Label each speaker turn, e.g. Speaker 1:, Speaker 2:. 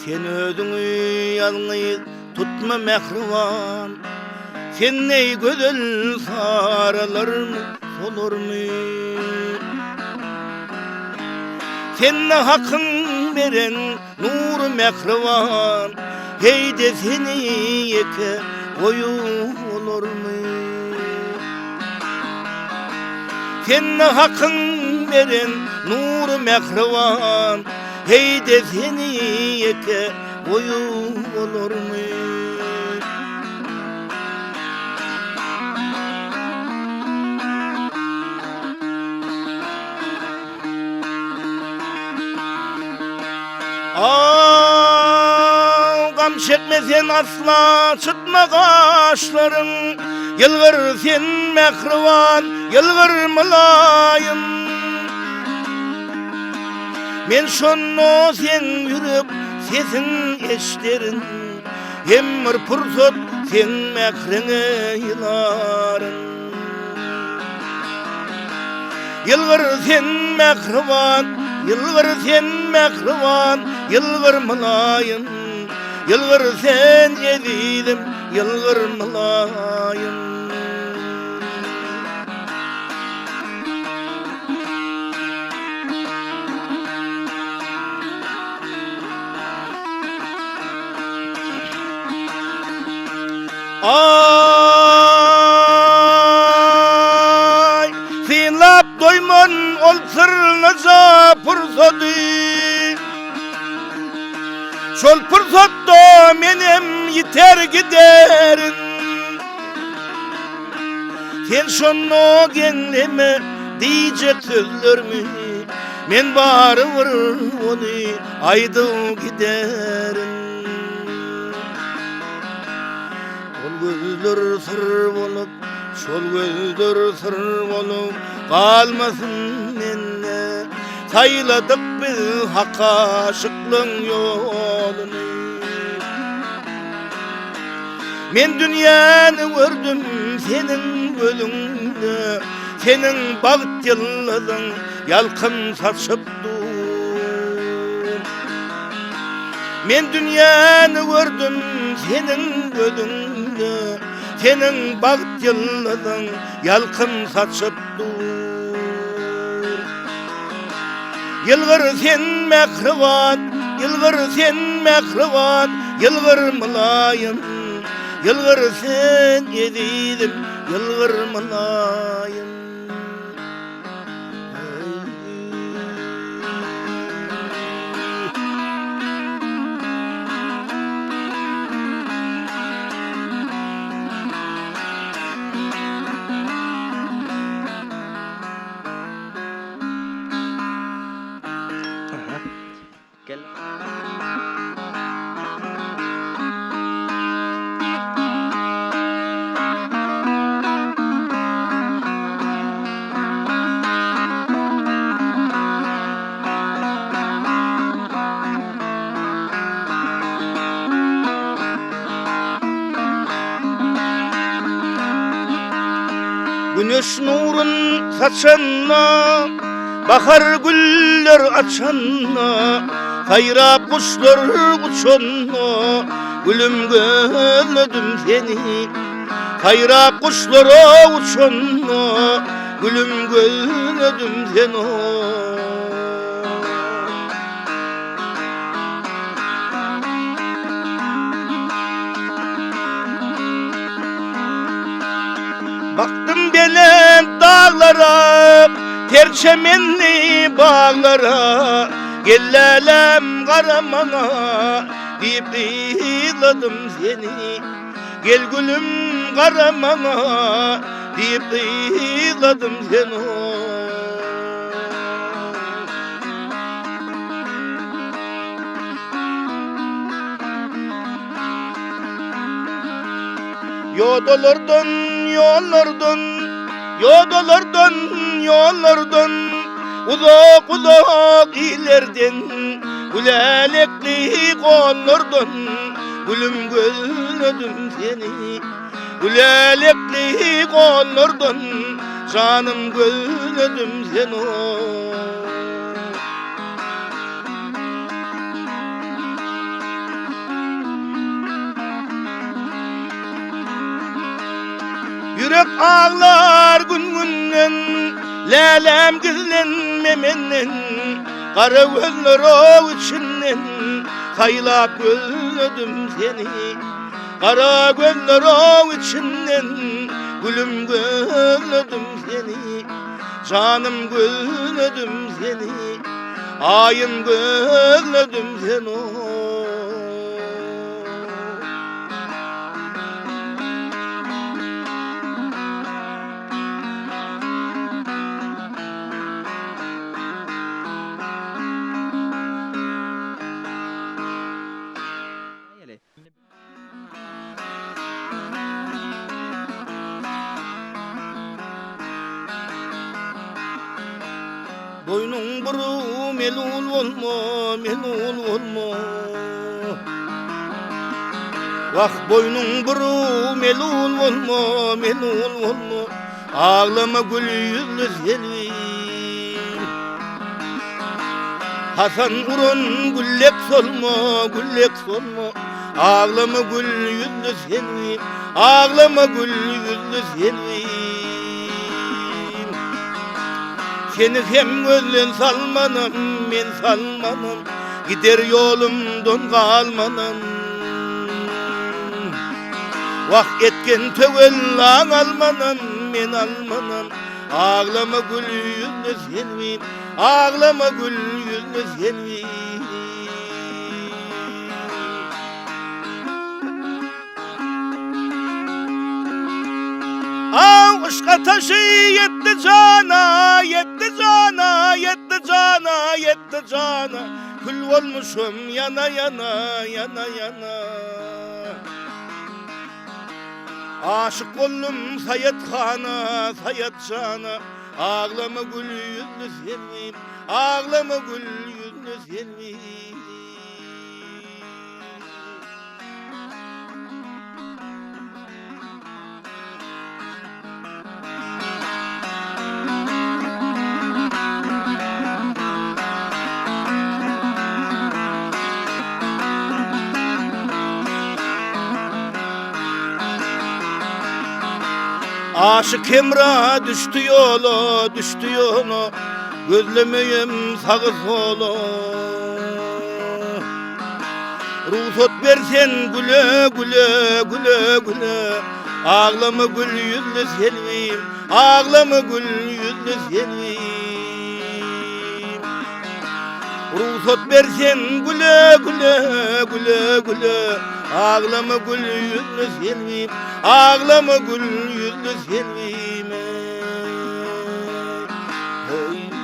Speaker 1: Sen ödüňi ýalyňy tutma mehriban. Sen ney gözel saralarmy, solarmy? Sen hakyň beren nur mehriban. Heyde seni eke koyup olarmy? Sen hakyň beren nur mehriban. Heyde seni eke koyup olarmy? Gam çekmesen asla çıtma kaşlarım. Yılgır sen mehriban, yılgır mülayim. Men şonno sen yürüp sesin eşlerin. Hem bir pursat sen mehriňe yıların. Yılgır sen mehriban, yılgır sen mehriban, yılgır mülayim. Yılgır sen yedidim, yılgır mülayim. Ay, silap doyman ol sırnaca pursadı. Şol pursatda menem yiter giderin. Sen şonno genleme diyecek sözlermi. Men barıvır onu aydıp giderin. Gözler sır bolup, şol gözler sır bolup kalmasın menne. Sayladık biz hakka aşıklığın yolunu. Men dünyanı gördüm senin gölünde. Senin bağıt yılladın yalkın saçıp dur. Men dünyanı gördüm senin gölünde. Senin bağıt yılladın yalkın saçıp dur. Yılgır sen mehriban, yılgır sen mehriban, yılgır mülayim. Yılgır sen yedidim, yılgır mülayim.
Speaker 2: Gel.
Speaker 1: Güneş nurun saçanna, bahar güller açanna, sayrap kuşlar uçanna, gülüm gözledim seni. Sayrap kuşlar uçanna, gülüm gözledim seni. Baktım belen dağlara, terçemenli bağlara, gellelem karamana, deyip dıyladım seni. Gel gülüm karamana, deyip dıyladım seni. Yodalardan, yollardan, yodalardan, yollardan, uzak uzak ilerden, gülalekli kollardan, gülüm gözledim seni. Gülalekli kollardan, canım gözledim seni. Yürek ağlar gün-günden, lälem gizlenmemenden, kara gözler o içinden, haylap gözledim seni. Kara gözler o içinden, gülüm gözledim seni. Canım gözledim seni, ayım gözledim seni. Boynun buru melul olma, melul olma. Vah boynun buru melul olma, melul olma. Ağlama gül yüzlü Selvin. Hasan urun güllek solma, güllek solma. Ağlama gül yüzlü Selvin, ağlama gül yüzlü Selvin. Seni hem gözlen salmanam, men salmanam. Gider yolumdan kalmanam. Vah etken tövel almanam, men almanam. Ağlama gül yüzlü Selvin, ağlama gül yüzlü Selvin. Aşka taşı yetti cana, yetti cana, yetti cana, yetti cana. Kül olmuşum yana yana, yana yana. Aşık oldum Sayet Han'a, Sayet Can'a. Ağlama gül yüzlü Selvin, ağlama gül yüzlü Selvin. Aşık Emrah düştü yola, düştü yola. Gözlemeyim sağı sola. Ruhsat versen güle güle, güle güle. Ağlama gül yüzlü Selvin, ağlama gül yüzlü Selvin. Ruhsat versen güle güle, güle güle. Ağlama gül yüzlü Selvin, ağlama gül yüzlü Selvin. Hey.